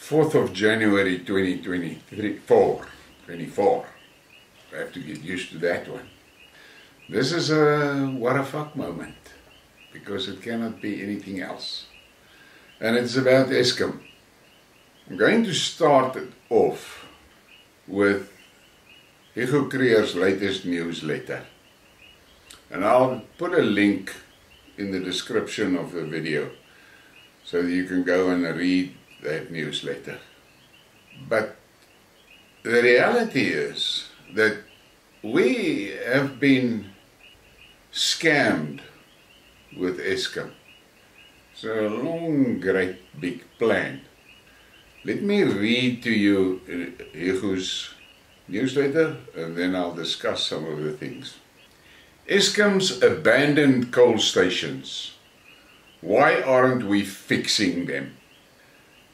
4th of January 2024. I have to get used to that one. This is a Warrafak moment, because it cannot be anything else. And it's about ESKOM. I'm going to start it off with Hugo Creer's latest newsletter. And I'll put a link in the description of the video so that you can go and read that newsletter. But the reality is that we have been scammed with ESKOM. It's a long, great, big plan. Let me read to you Hugo's newsletter, and then I'll discuss some of the things. ESKOM's abandoned coal stations. Why aren't we fixing them?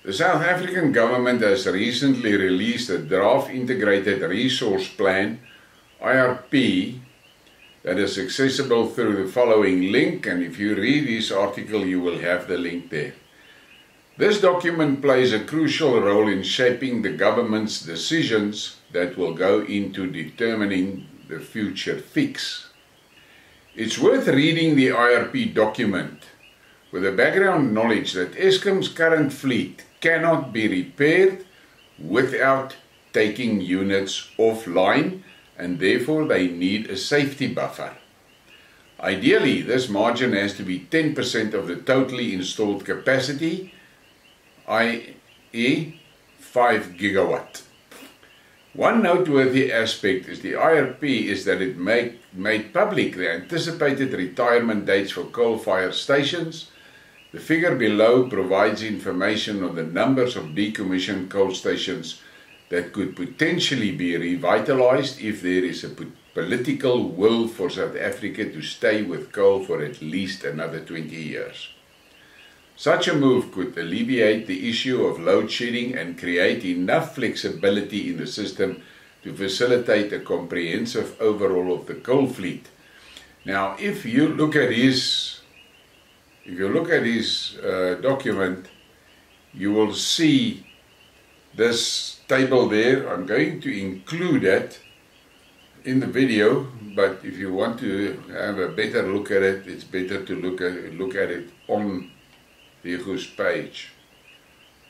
The South African government has recently released a draft integrated resource plan, IRP, that is accessible through the following link, and if you read this article you will have the link there. This document plays a crucial role in shaping the government's decisions that will go into determining the future fix. It's worth reading the IRP document with the background knowledge that ESKOM's current fleet cannot be repaired without taking units offline, and therefore they need a safety buffer. Ideally, this margin has to be 10% of the totally installed capacity, i.e. 5 gigawatt. One noteworthy aspect is the IRP is that it made public the anticipated retirement dates for coal-fired stations. The figure below provides information on the numbers of decommissioned coal stations that could potentially be revitalized if there is a political will for South Africa to stay with coal for at least another 20 years. Such a move could alleviate the issue of load shedding and create enough flexibility in the system to facilitate a comprehensive overhaul of the coal fleet. Now, if you look at his document, you will see this table there. I'm going to include it in the video, but if you want to have a better look at it, it's better to look at it on Hugo's page.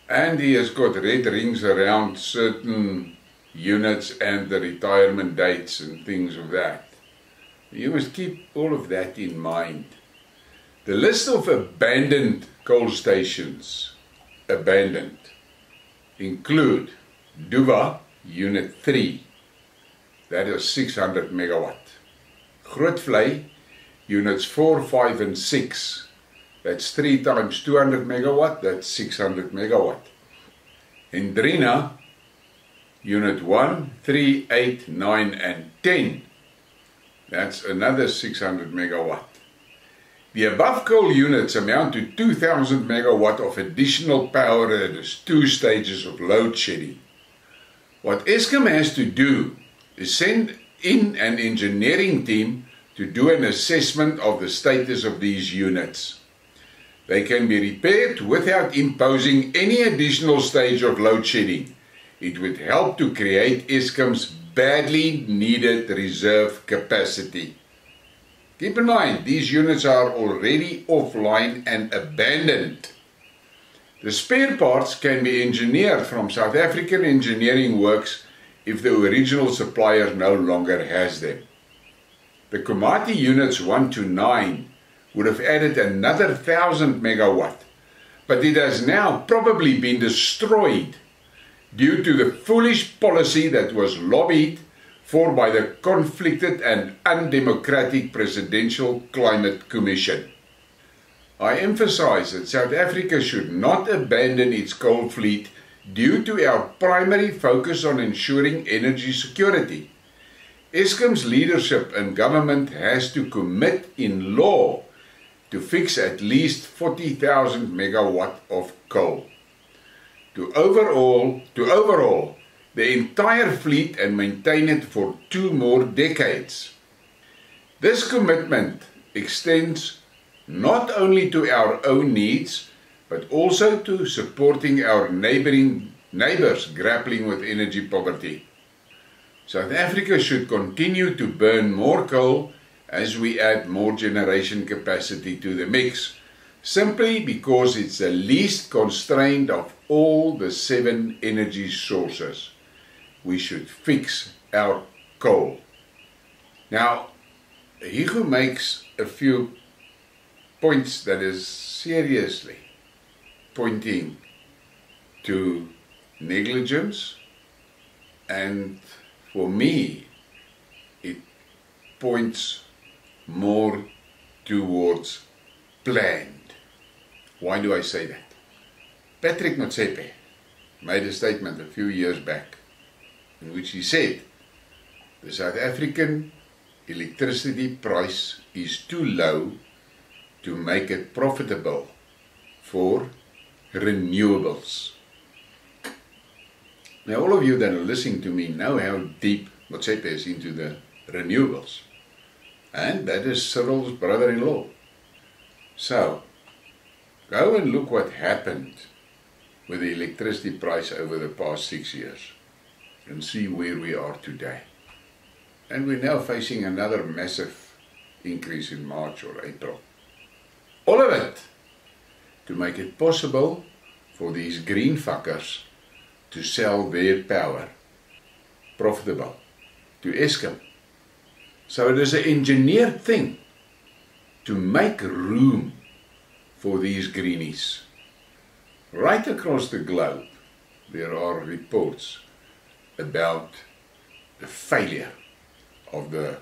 And he has got red rings around certain units and the retirement dates and things of that. You must keep all of that in mind. The list of abandoned coal stations, include Duva Unit 3, that is 600 megawatt. Grootvlei Units 4, 5 and 6, that's 3 times 200 megawatt, that's 600 megawatt. Hendrina Unit 1, 3, 8, 9 and 10, that's another 600 megawatt. The above coal units amount to 2000 megawatt of additional power at its 2 stages of load shedding. What ESKOM has to do is send in an engineering team to do an assessment of the status of these units. They can be repaired without imposing any additional stage of load shedding. It would help to create ESKOM's badly needed reserve capacity. Keep in mind, these units are already offline and abandoned. The spare parts can be engineered from South African engineering works if the original supplier no longer has them. The Komati units 1 to 9 would have added another 1000 megawatt, but it has now probably been destroyed due to the foolish policy that was lobbied for by the conflicted and undemocratic Presidential Climate Commission. I emphasize that South Africa should not abandon its coal fleet due to our primary focus on ensuring energy security. ESKOM's leadership and government has to commit in law to fix at least 40,000 megawatt of coal. To overhaul the entire fleet and maintain it for 2 more decades. This commitment extends not only to our own needs, but also to supporting our neighboring neighbors grappling with energy poverty. South Africa should continue to burn more coal as we add more generation capacity to the mix, simply because it's the least constrained of all the 7 energy sources. We should fix our coal. Now, Hugo makes a few points that is seriously pointing to negligence, and for me it points more towards planned. Why do I say that? Patrick Motsepe made a statement a few years back in which he said the South African electricity price is too low to make it profitable for renewables. Now, all of you that are listening to me know how deep Motsepe is into the renewables, and that is Cyril's brother-in-law. So, go and look what happened with the electricity price over the past 6 years and see where we are today. And we're now facing another massive increase in March or April. All of it to make it possible for these green fuckers to sell their power profitable to ESKOM. So it is an engineered thing to make room for these greenies. Right across the globe, there are reports about the failure of the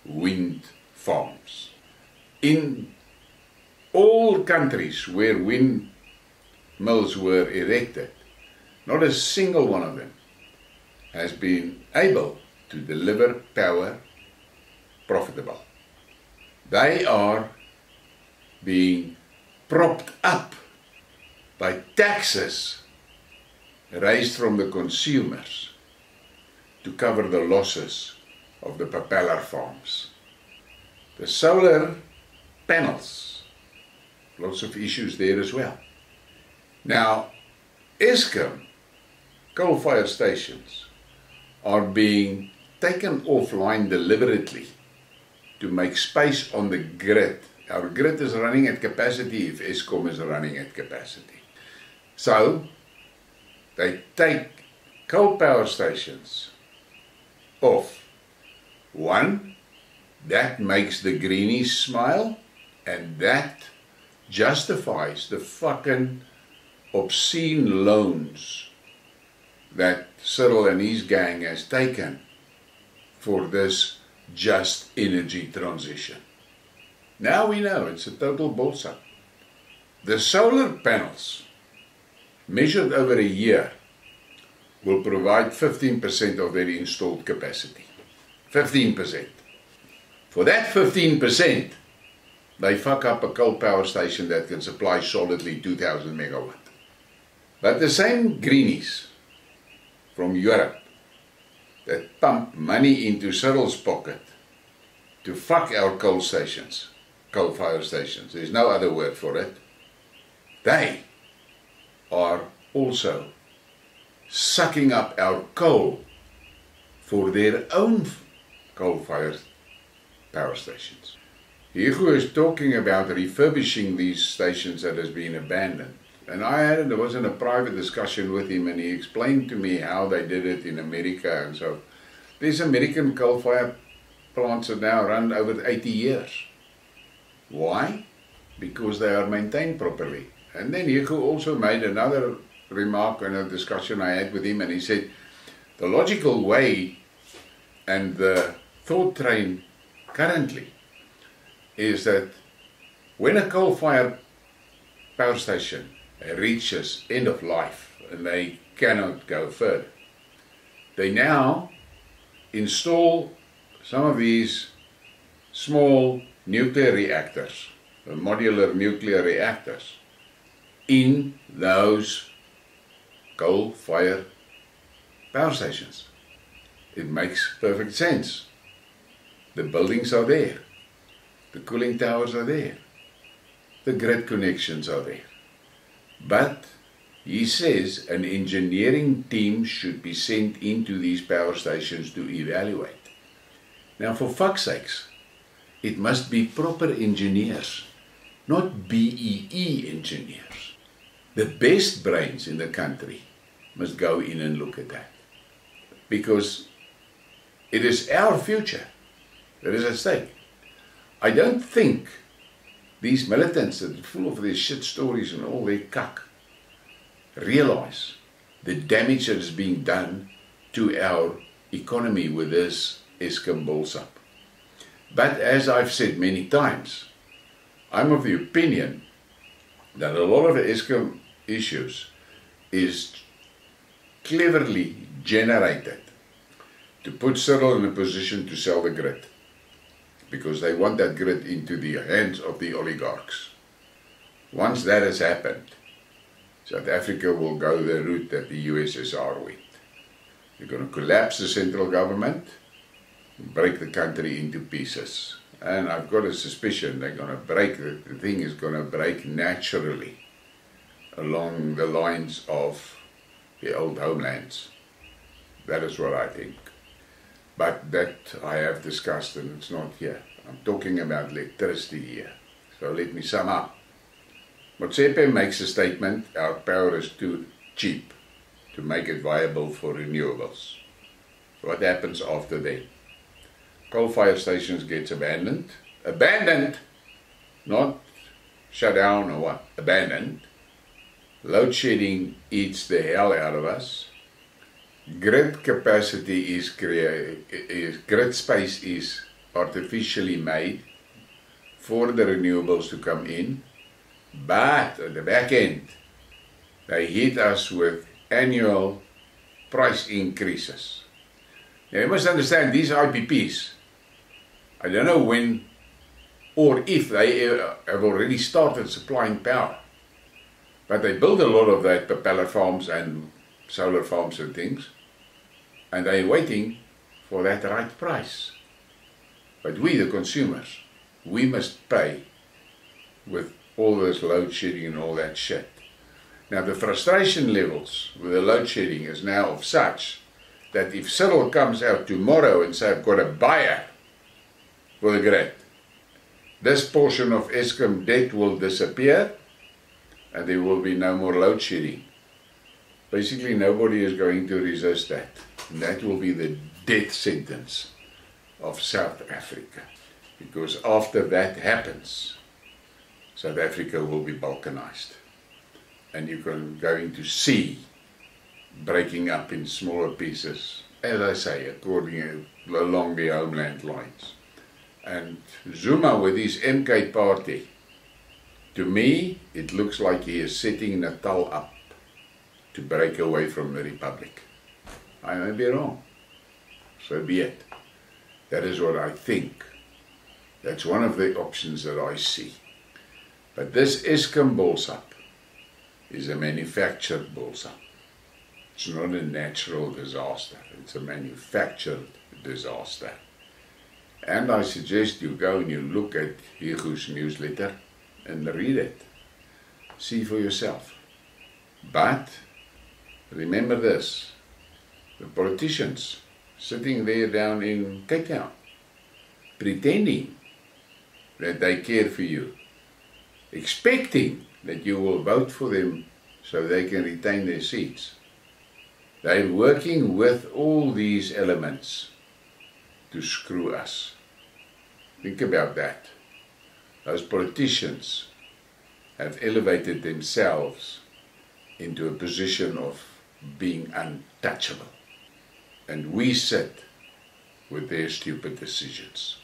wind farms. In all countries where windmills were erected, not a single one of them has been able to deliver power profitable. They are being propped up by taxes raised from the consumers to cover the losses of the propeller farms. The solar panels, lots of issues there as well. Now, ESKOM coal-fired stations are being taken offline deliberately to make space on the grid. Our grid is running at capacity if ESKOM is running at capacity. So, they take coal power stations off. One, that makes the greenies smile, and that justifies the fucking obscene loans that Cyril and his gang has taken for this just energy transition. Now we know it's a total bullshit. The solar panels, measured over a year, will provide 15% of their installed capacity. 15%. For that 15%, they fuck up a coal power station that can supply solidly 2,000 megawatt. But the same greenies from Europe that pump money into Cyril's pocket to fuck our coal stations, coal-fired stations, there's no other word for it, they are also sucking up our coal for their own coal-fired power stations. Hugo is talking about refurbishing these stations that has been abandoned. And there wasn't a private discussion with him, and he explained to me how they did it in America. And so these American coal-fired plants are now run over 80 years. Why? Because they are maintained properly. And then Hugo also made another remark in a discussion I had with him, and he said the logical way and the thought train currently is that when a coal-fired power station reaches end of life and they cannot go further, they now install some of these small nuclear reactors, modular nuclear reactors, in those coal-fired power stations. It makes perfect sense. The buildings are there. The cooling towers are there. The grid connections are there. But He says an engineering team should be sent into these power stations to evaluate. Now, for fuck's sakes, it must be proper engineers, not BEE engineers. The best brains in the country must go in and look at that. Because it is our future that is at stake. I don't think these militants that are full of their shit stories and all their cuck realize the damage that is being done to our economy with this ESKOM build-up. But as I've said many times, I'm of the opinion that a lot of the ESKOM issues is cleverly generated to put Cyril in a position to sell the grid, because they want that grid into the hands of the oligarchs. Once that has happened, South Africa will go the route that the USSR went. They're going to collapse the central government, break the country into pieces. And I've got a suspicion they're going to break, the thing is going to break naturally along the lines of the old homelands. That is what I think. But that I have discussed, and it's not here. I'm talking about electricity here. So let me sum up. Motsepe makes a statement, our power is too cheap to make it viable for renewables. What happens after that? Coal-fired stations gets abandoned. Abandoned! Not shut down or what? Abandoned. Load shedding eats the hell out of us. Grid capacity is grid space is artificially made for the renewables to come in, but at the back end they hit us with annual price increases. Now you must understand, these IPPs, I don't know when or if they have already started supplying power, but they build a lot of that propeller farms and solar farms and things, and they're waiting for that right price. But we, the consumers, we must pay with all this load shedding and all that shit. Now the frustration levels with the load shedding is now of such that if Cyril comes out tomorrow and says, I've got a buyer for the grid, this portion of ESKOM debt will disappear and there will be no more load shedding. Basically nobody is going to resist that. And that will be the death sentence of South Africa. Because after that happens, South Africa will be balkanized. And you're going to see breaking up in smaller pieces, as I say, along the homeland lines. And Zuma with his MK party, to me, it looks like he is setting Natal up to break away from the Republic. I may be wrong, so be it. That is what I think. That's one of the options that I see. But this ESKOM build-up is a manufactured build-up. It's not a natural disaster, it's a manufactured disaster. And I suggest you go and you look at Hugo's newsletter and read it. See for yourself. But remember this, the politicians sitting there down in Cape Town, pretending that they care for you, expecting that you will vote for them so they can retain their seats. They're working with all these elements to screw us. Think about that. Those politicians have elevated themselves into a position of being untouchable. And we sit with their stupid decisions.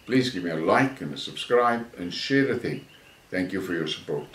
Please give me a like and a subscribe and share the thing. Thank you for your support.